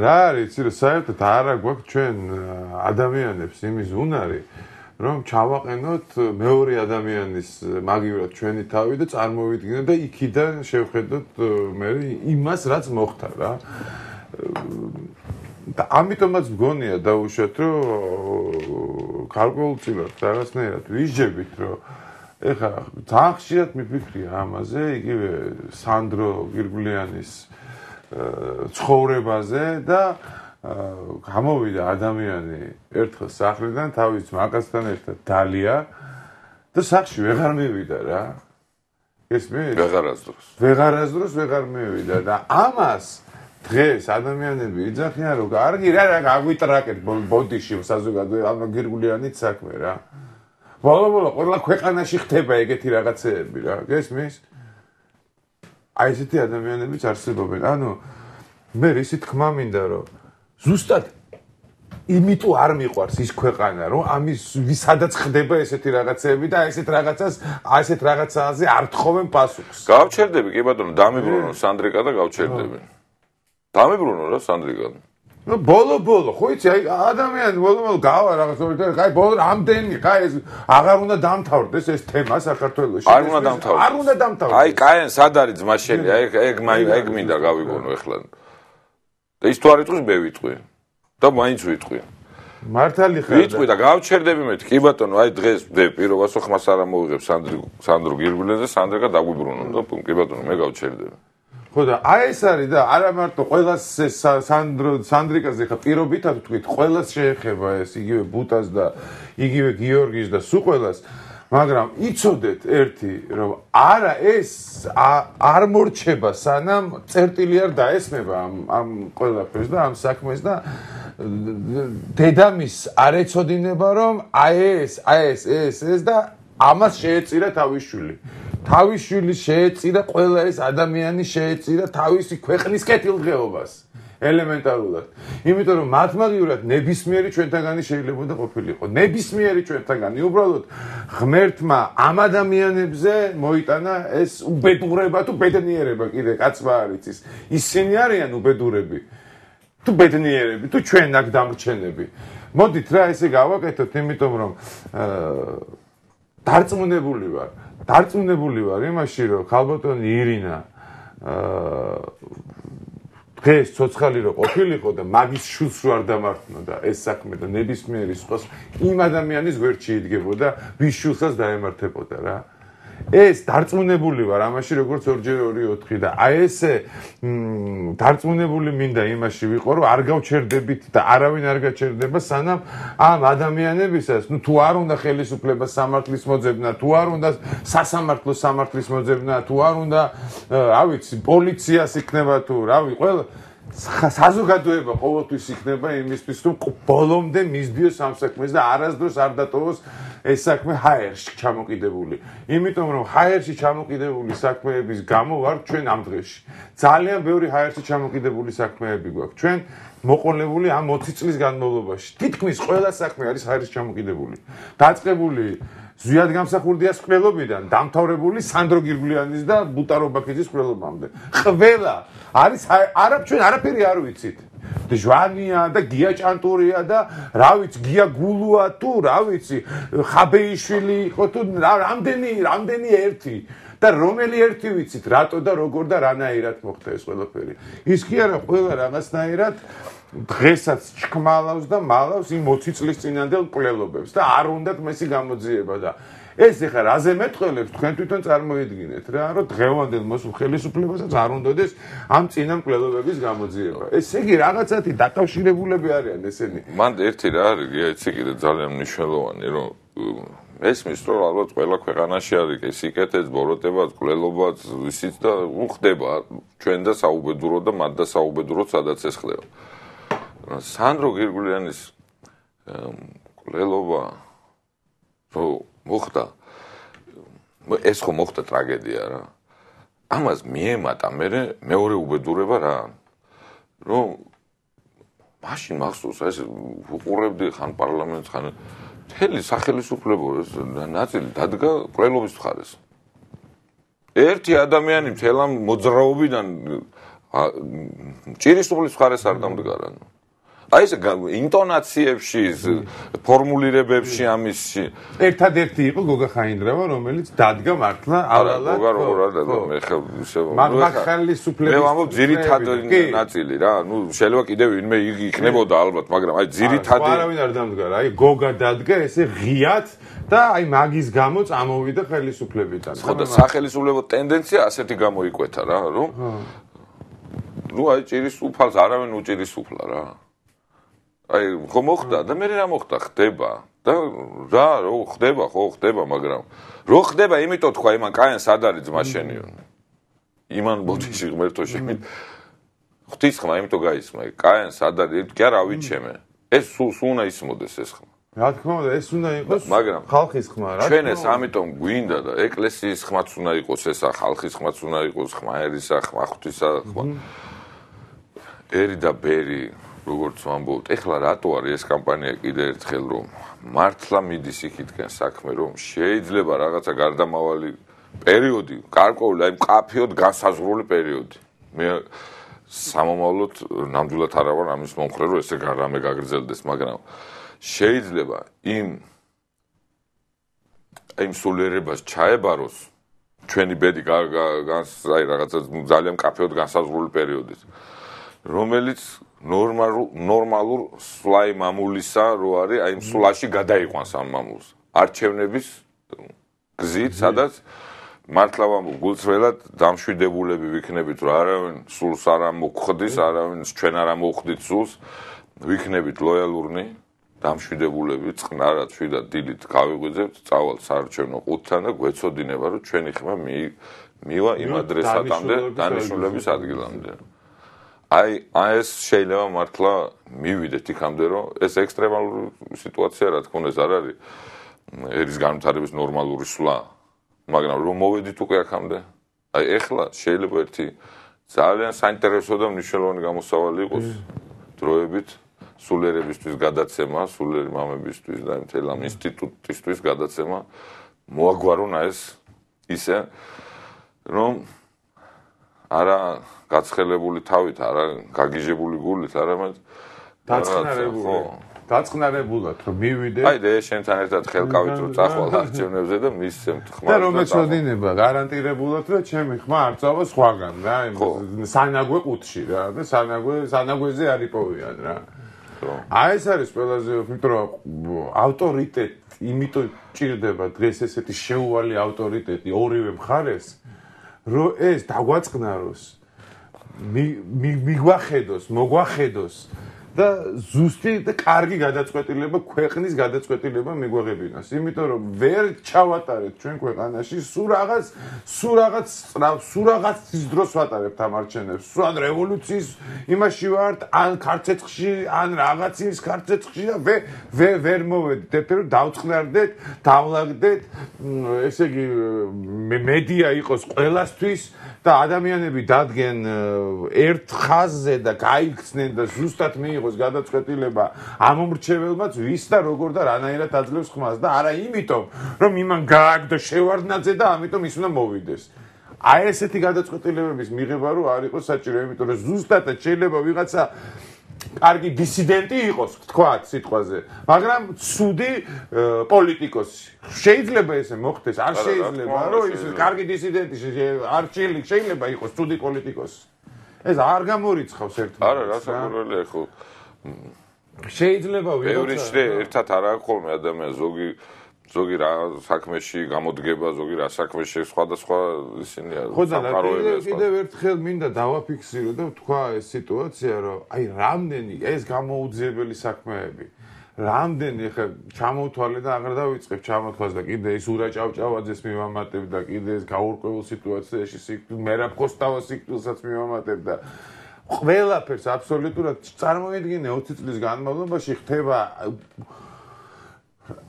რა არის იცი რომ საერთოდ არა გვაქვს ჩვენ ადამიანებს იმის უნარი რომ ჩავაყენოთ მეორე ადამიანის მაგივრად ჩვენი თავი და წარმოვიდგინოთ და იქიდან შევხედოთ მე იმას რაც მოხდა რა და ამიტომაც მგონია დაუშვათ რომ გარკვეულწილად რაღაცნაირად ვისჯებით რომ ეხლა ძალიან ხშირად მიფიქრია ამაზე იგივე სანდრო გირგვლიანის ცხოვრებაზე და გამოვიდა ადამიანი ერთხელ სახლიდან თავის მაკაცთან ერთად დალია და სახლში ვეღარ მივიდა რა ესმის ვეღარასდროს ვეღარ მივიდა და ამას დღეს ადამიანები იძახიან რომ კარგი რა გაგვიტრაკეთ ბოდიში საზოგადოება ამ გირგვლიანით საქმე რა ბოლო ყველა ქვეყანაში ხდება ეგეთი რაღაცეები რა გესმის აი ესეთი ადამიანებიც არსებობენ. ანუ მე ისი თქმა მინდა რომ ზუსტად იმიტომ არ მიყვარს ის ქვეყანა რომ ამის ვისადაც ხდება ესეთი რაღაცეები და ესეთ რაღაცაზე არ თხოვენ პასუხს. გავჩერდები კი ბატონო, დამიბრუნო სანდრიკა და გავჩერდები. დამიბრუნო რა სანდრიკა. ну ბოლო ხო იცი აი ადამიანი ბოლო გავა რაღაც აი ბოლო ამდენი ხა ეს აღარ უნდა დამთავრდეს ეს თემა საქართველოში არ უნდა დამთავრდეს აი კაენ სად არის ძმაშელი აი ეგ მინდა გავიგონო ეხლა და ის თუ არ იტყვის მე ვიტყვი და მაინც ვიტყვი მართალი ხარ ვიტყვი და გავჩერდები მე კი ბატონო აი დღეს პირობას ხმას არ ამოვიღებ სანდრო გირგვლენზე სანდრიკა დაგვიბრუნო და კი ბატონო მე გავჩერდები ხო და აი ეს არის და არა მარტო ყველას სანდრიკაზე ხა პირობითად ვთქვით ყველას შეეხება ეს იგივე ბუტას და იგივე გიორგის და სულ ყველას მაგრამ იცოდეთ ერთი რომ არა ეს არ მორჩება სანამ წერტილი არ დაესმება ამ ყველაფერს და ამ საქმეს და დედამის არ ეცოდინება რომ აი ეს და ამას შეეწირა თავის შვილის შეეწირა ყველა ეს ადამიანი შეეწირა თავისი ქვეყნის კეთილდღეობას ელემენტარულად იმიტომ რომ მათმაგივრად ნებისმიერი ჩვენთაგანი შეიძლება ყოფილიყო ნებისმიერი ჩვენთაგანი უბრალოდ ღმერთმა ამ ადამიანებზე მოიტანა ეს უბედურება თუ ბედნიერება კიდე კაცმა არ იცის ისინი არიან უბედურები თუ ბედნიერები თუ ჩვენ აქ დამრჩენები მოდით რა ესე გავაკეთოთ იმიტომ რომ დარწმუნებული ვარ იმაში რომ ქალბატონი ირინა დღეს ცოცხალი რო ყოფილიყო და მაგის შულს რო არ დამართნოდა ეს საქმე და ნებისმიერი სხვას იმ ადამიანის გვერდში იდგებოდა ვის შულსაც დაემართებოდა რა ეს დარწმუნებული ვარ ამაში როგორც 2x2 და აი ესე დარწმუნებული მინდა იმაში ვიყო რომ არ გავჩერდებით და არავინ არ გაჩერდება სანამ ამ ადამიანებისას თუ არ უნდა ხელისუფლება სამართლის მოძებნა თუ არ უნდა სასამართლო სამართლის მოძებნა თუ არ უნდა რა ვიცი პოლიციას იქნება თუ რა ვიცი ყველა საზოგადოება ყოველთვის იქნება იმისთვის რომ ბოლომდე მისდიოს ამ საქმეს და არასდროს არ დატოვოს ეს საქმე ჰაერში ჩამოკიდებული. იმიტომ რომ ჰაერში ჩამოკიდებული საქმეების გამო ვარ ჩვენ ამ დღეში. ძალიან ბევრი ჰაერში ჩამოკიდებული საქმეები გვაქვს. ჩვენ მოყოლებული ამ 20 წლის განმავლობაში. თითქმის ყველა საქმე არის ჰაერში ჩამოკიდებული. დაწყებული ზვიად გამსახურდიას მკვლელობიდან დამთავრებული სანდრო გირგვლიანის და ბუტა რობაქიძის მკვლელობამდე. ყველა არის ჩვენ არაფერი არ ვიცით. ჟვანია და გია ჭანტურია და რა ვიცი გია გულუა თუ რა ვიცი ხაბეიშვილი იყო თუ რამდენი ერთი და რომელი ერთი ვიცით რატო და როგორ და რანაირად მოხდა ეს ყველაფერი ის კი არა ყველა რაღაცნაირად დღესაც ჩქმალავს და მალავს იმ 20 წლის წინანდელ მკვლელობებს და არ უნდათ მესი გამოძიება და ეს ეხლა რაზე მეტყველებს თქვენ თვითონ წარმოიდგინეთ რა რომ დღევანდელ მოსულ ხელისუფლებასაც არ უნდადეს ამ წინა მკვლელობების გამოძიება ესე იგი რაღაცათი დაკავშირებულები არიან ესენი მან ერთი რა არის იცი კიდე ძალიან მნიშვნელოვანი რომ ესმის რომ ალბათ ყველა ქვეყანაში არის სიკეთეც ბოროტებაც მკვლელობაც ისიც და უხდება ჩვენ და საუბედურო და მათ და საუბედურო სადაც ეს ხდება სანდრო გირგვლიანის მკვლელობა რო მოხდა ეს ხო მოხდა ტრაგედია რა ამას მიემატა მეორე უბედურება რა რომ მაშინ მახსოვს ეს უყურებდი ხან პარლამენტს ხან მთელი სახელმწიფოების ნაწილი დადგა მკვლელობის მხარეს. ერთი ადამიანი მთელ ამ მოძრაობიდან ჭირის უხლის მხარეს არ დამდგარა. აი ეს ინტონაციებში, ფორმულირებებში ამისში ერთადერთი იყო გოგა ხაინდრავა, რომელიც დადგა მართლა ავალად. მე მაგხალისუფლების მე ვამბობ ძირითადი ნაწილი რა, ნუ შეიძლება კიდევ ვინმე იქნებოდა ალბათ, მაგრამ აი ძირითადი არავინ არ დამდგარა. აი გოგა დადგა ესე ღიად და აი მაგის გამო წამოვიდა ხელისუფლებიდან. ხო და სახელისუფლებო ტენდენცია ასეთი გამოიკვეთა რა, რომ ნუ აი ჭირის უფალს არავინ უჭირის უფლა რა. აი ხო მოხდა და მე რა მოხდა ხდება და რა რო ხდება ხო ხდება მაგრამ რო ხდება იმიტომ თქვა იმან კაენ სად არის ძმა შენიო იმან ბოდიში ღმერთო შენი ღვთის ხმა იმიტომ გაისმა კაენ სად არის კი არა ავიჩემე ეს სულ უნდა ისმოდეს ეს ხმა რა თქმა უნდა ეს უნდა იყოს მაგრამ ხალხის ხმა რა ჩვენ ეს ამიტომ გვინდა და ეკლესიის ხმაც უნდა იყოს ესა ხალხის ხმაც უნდა იყოს ხმა ერისა ხმა ღვთისა ხმა ერი და ბერი როგორც ვამბობთ, ეხლა რატო არის ეს კამპანია კიდე ერთხელ რომ მართლა მიდის იქითკენ საქმე რომ შეიძლება რაღაცა გარდამავალი პერიოდი, გარკვეული აი მკაფიოდ განსაზღვრული პერიოდი. მე სამომავლოდ ნამდვილად არ ვარ ამის მომხრე რომ ესე რამე გაგრძელდეს, მაგრამ შეიძლება იმ სულიერებას ჩაებაროს ჩვენი ბედი აი რაღაცა ძალიან მკაფიოდ განსაზღვრული პერიოდით, რომელიც ნორმალურ სლაი მამულისა რო არის, აი სლაში გადაიყვანს ამ მამულს. არჩევნების გზით, სადაც მართლა ვამბობ, გულწრფელად დამშვიდებულები ვიქნებით, რომ არავინ სულს არ ამოხდის, არავინ ჩვენ არ ამოხდით სულს, ვიქნებით ლოიალურნი, დამშვიდებულები, წყნარად, შვიდად დილით გავიღვიძებთ, წავალ საარჩევნო ყუთთან და გვეცოდინება, რომ ჩვენი ხმა მივა იმ ადრესატამდე, დანიშნულების ადგილამდე. აი ეს შეიძლება მართლა მივიდეთ იქამდე რომ ეს ექსტრემალური სიტუაცია რა თქმა უნდა ეს არ არის ერის განვითარების ნორმალური სვლა მაგრამ რომ მოვედით უკვე აქამდე აი ეხლა შეიძლება ერთი ძალიან საინტერესო და მნიშვნელოვანი გამოსავალი იყოს დროებით სულიერებისთვის გადაცემა სულიერი მამებისთვის და მთელ ამ ინსტიტუტისთვის გადაცემა მოაგვარონ ეს ისე რომ არა გაცხელებული თავით, არა გაგიჟებული გულით, არამედ დაწყნარებულად რომ მივიდე. აი და შენთან ერთად ხელკავით რომ წახვალ არჩევნებზე და მისცემთ ხმა. და რომ ეცოდინება გარანტირებულად რომ ჩემი ხმა არ წავა სხვაგან რა, სანაგვე ყუთში რა და სანაგვეზე არ იპოვიან რა. აი ეს არის ყველაზე, იმიტომ რომ ავტორიტეტი, იმიტომ ჭირდება დღეს ესეთი შეუვალი ავტორიტეტი ორივე მხარეს. რომ ეს დაგვაწყნაროს მიგვახედოს მოგვახედოს და ზუსტი და კარგი გადაწყვეტილება ქვეყნის გადაწყვეტილება მიგვაღებინოს იმიტომ რომ ვერ ჩავატარეთ ჩვენ ქვეყანაში სულ რაღაც დროს ვატარებთ ამ არჩევნებს სულ ან რევოლუციის იმაში ვართ ან ქარცეცხლში ან რაღაცის ქარცეცხლში და ვერ მოვედით ერთად რომ დავწყნარდეთ დავლაგდეთ ესე იგი მედია იყოს ყველასთვის და ადამიანები დადგენ ერთ ხაზზე და გაიქცნენ და ზუსტად მიიღოს გადაწყვეტილება ამ მომრჩეველმაც ვის და როგორ და რანაირად აძლევს ხმას და არა იმიტომ რომ იმან გააგდო შევარდნაძე და ამიტომ ის უნდა მოვიდეს. აი ესეთი გადაწყვეტილებების მიღება რო არ იყოს საჭირო, იმიტომ რომ ზუსტად შეიძლება ვიღაცა კარგი დისიდენტი იყოს, თქვათ სიტყვაზე, მაგრამ ცუდი პოლიტიკოსი. შეიძლება ესე მოხდეს, არ შეიძლება, რომ ის კარგი დისიდენტი არ შეიძლება იყოს ცუდი პოლიტიკოსი. ეს არ გამორიცხავს ერთმანეთს. არა, რასაკვირველია ხო. შეიძლება ვიღაცა ერთად არ აქვს ხოლმე ადამიანს ზოგი რა საქმეში გამოდგება, ზოგი რა საქმეში სხვადასხვა ისინია სამყაროებია. კიდევ ერთხელ მინდა დავაფიქსირო და ვთქვა ეს სიტუაცია, რომ აი რამდენი ეს გამოუძიებელი საქმეები, რამდენი ხა ჩამოვთვალე და აღარ დავიწყებ ჩამოთვალს და კიდე ის ურა ჭავჭავაძეს მივამატებ და კიდე ეს გაურკვეველ სიტუაციაში მერაბ კოსტავას სიკვდილსაც მივამატებ და ყველაფერს აბსოლუტურად წარმოიდგინე 20 წლის განმავლობაში ხდება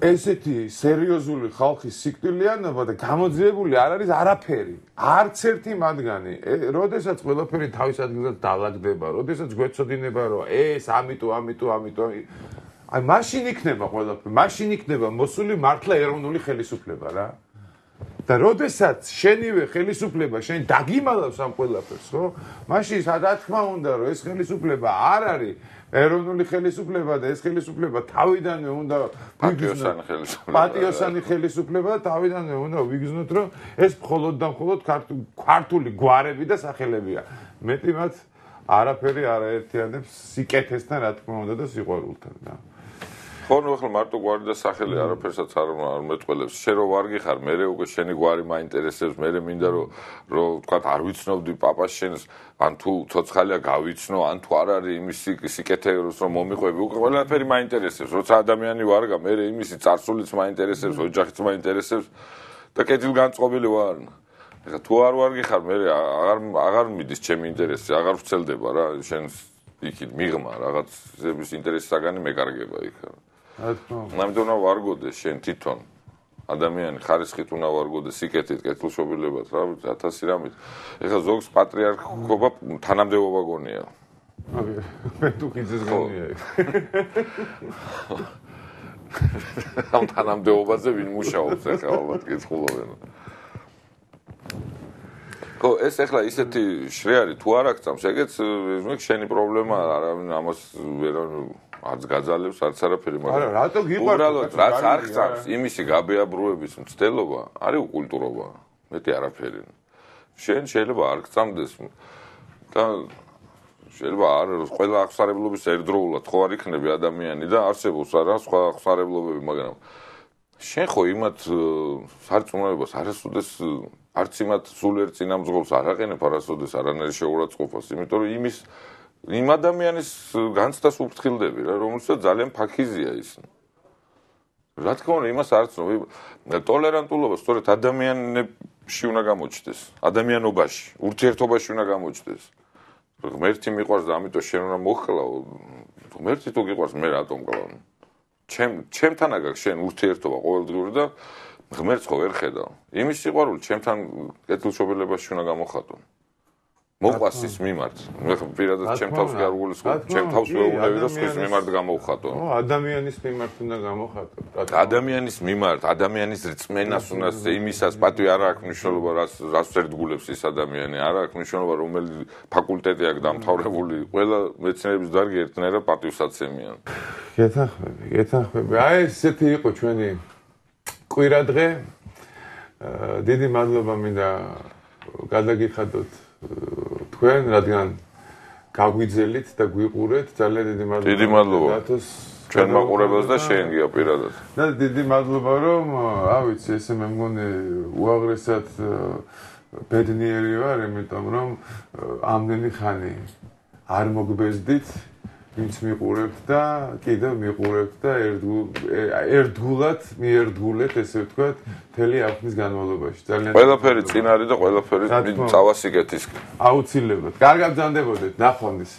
ესეთი სერიოზული ხალხის სიკვდილიანობა და გამოძიებული არ არის არაფერი. არც ერთი მათგანი, როდესაც ყველაფერი თავის ადგილზე დალაგდება, როდესაც გვეცოდინება, რომ ეს ამიტომ აი მაშინ იქნება ყველაფერი, მაშინ იქნება მოსული მართლა ეროვნული ხელისუფლება რა. და როდესაც შენივე ხელისუფლება შენ დაგიმალავს ამ ყველაფერს, ხო? მაშინ რა თქმა უნდა, რომ ეს ხელისუფლება არ არის ეროვნული ხელისუფლება და ეს ხელისუფლება თავიდანვე უნდა პატიოსანი ხელისუფლება და თავიდანვე უნდა ვიგრძნოთ, რომ ეს მხოლოდ და მხოლოდ ქართული გვარები და სახელებია. მეტი მათ არაფერი არ აერთიანებს სიკეთესთან, რა თქმა უნდა და სიყვარულთან და ხო, ნუ ახლა მარტო გვარი და სახელი არაფერსაც არ მეტყველებს. შენ რო ვარგი ხარ, მე უკვე შენი გვარი მაინტერესებს, მე მინდა რომ თქვა არ ვიცნობდი პაპას შენს, ან თუ ცოცხალია გავიცნო, ან თუ არ არის იმის სიკეთეროს რომ მომიყვები, უკვე ყველაფერი მაინტერესებს. როცა ადამიანი ვარგა, მე იმისი წარსულიც მაინტერესებს, ოჯახიც მაინტერესებს და კეთილგანწყობილი ვარ. ეხლა თუ არ ვარგი ხარ, მე აღარ მიდის ჩემი ინტერესი, აღარ ვცელდება რა, შენს იქით მიღმა რაღაცების ინტერესსაგანი მეკარგება იქ. ამიტომ უნდა ვარგოდეს შენ თვითონ ადამიანი ხარისხით უნდა ვარგოდეს სიკეთით, კეთილშობილებად, რა 1000 რამით. ეხლა ზოგს პატრიარქობა თანამდებობა გონია. მე თუ კიდეც გონია. ამ თანამდებობაზე ვინ მუშაობს ეხლა ალბათ კითხულობენ. ხო, ეს ეხლა ისეთი შრეარი თუ არ აქცამს, ეგეც შენი პრობლემაა, არავინ ამას ვერ არც გაძალებს, არც არაფერი, მაგრამ არა, რატო გიყვარს? უბრალოდ რაც არ ხსავს, იმისი გაბეაბრუების მცდელობა არის უკულტურობა. მეტი არაფერი. შენ შეიძლება არ გწამდეს და შეიძლება არ ყველა აღსარებლობის ერთდროულად ხო არ იქნები ადამიანი და არსებობს არა სხვა აღსარებლობები, მაგრამ შენ ხო იმათ სარწმუნოებას არასოდეს არც იმათ სულ ერთ წინამძღოლს არ აყენებ არასოდეს არანაირ შეურაცხყოფას, იმიტომ რომ იმ ადამიანის განცდას უფრთხილდები რა, რომელსაც ძალიან ფაქიზია ის. რა თქმა უნდა, იმას არ ცნობ, ტოლერანტულობა სწორედ ადამიანებში უნდა გამოჩნდეს, ადამიანობაში, ურთიერთობაში უნდა გამოჩნდეს. ღმერთი მიყვარს და ამიტომ შენ უნდა მოხკლაო. ღმერთი თუ გიყვარს, მე რატომ კლავ? ჩემთან აგაქვს შენ ურთიერთობა ყოველდღიური და ღმერთს ხო ვერ ხედავ. იმის სიყვარული ჩემთან კეთილშობილებაში უნდა გამოხატო. მოყვას ის მიმართ. მე პირადად ჩემ თავს კი არ გულისხმობ, ჩემ თავს ვერ უნდა და სხვის მიმართ გამოვხატო. ხო, ადამიანის მიმართ უნდა გამოხატო. ადამიანის მიმართ, ადამიანის რწმენას უნდა იმისას პატივი არ აქვს მნიშვნელობა, რას ერთგულებს ის ადამიანი, არ აქვს მნიშვნელობა რომელი ფაკულტეტი აქვს დამთავრებული, ყველა მეცნიერების დარგი ერთნაირად პატივსაცემია. გეთანხმები. აი ესეთი იყო ჩვენი კვირადღე. დიდი მადლობა მინდა გადაგიხადოთ თქვენ, რადგან გაგვიძელით და გვიყურეთ, ძალიან დიდი მადლობა. დიდი მადლობა. ჩვენ მაყურებელს და შენ გია პირადად. და დიდი მადლობა რომ, ვიცი, ესე მე მგონი უაღრესად ბედნიერი ვარ, იმიტომ რომ ამდენი ხანი არ მოგბეზდით, ვინც მიყურებთ და კიდევ მიყურებთ და ერთგულად მიერთგულეთ, ესე ვთქვათ, მთელი აღთქმის განმავლობაში. ძალიან ყველაფერი წინ არის და ყველაფერი წავასიკეთ ის. აუცილებლად. კარგად ბრძანდებოდეთ, ნახვამდის.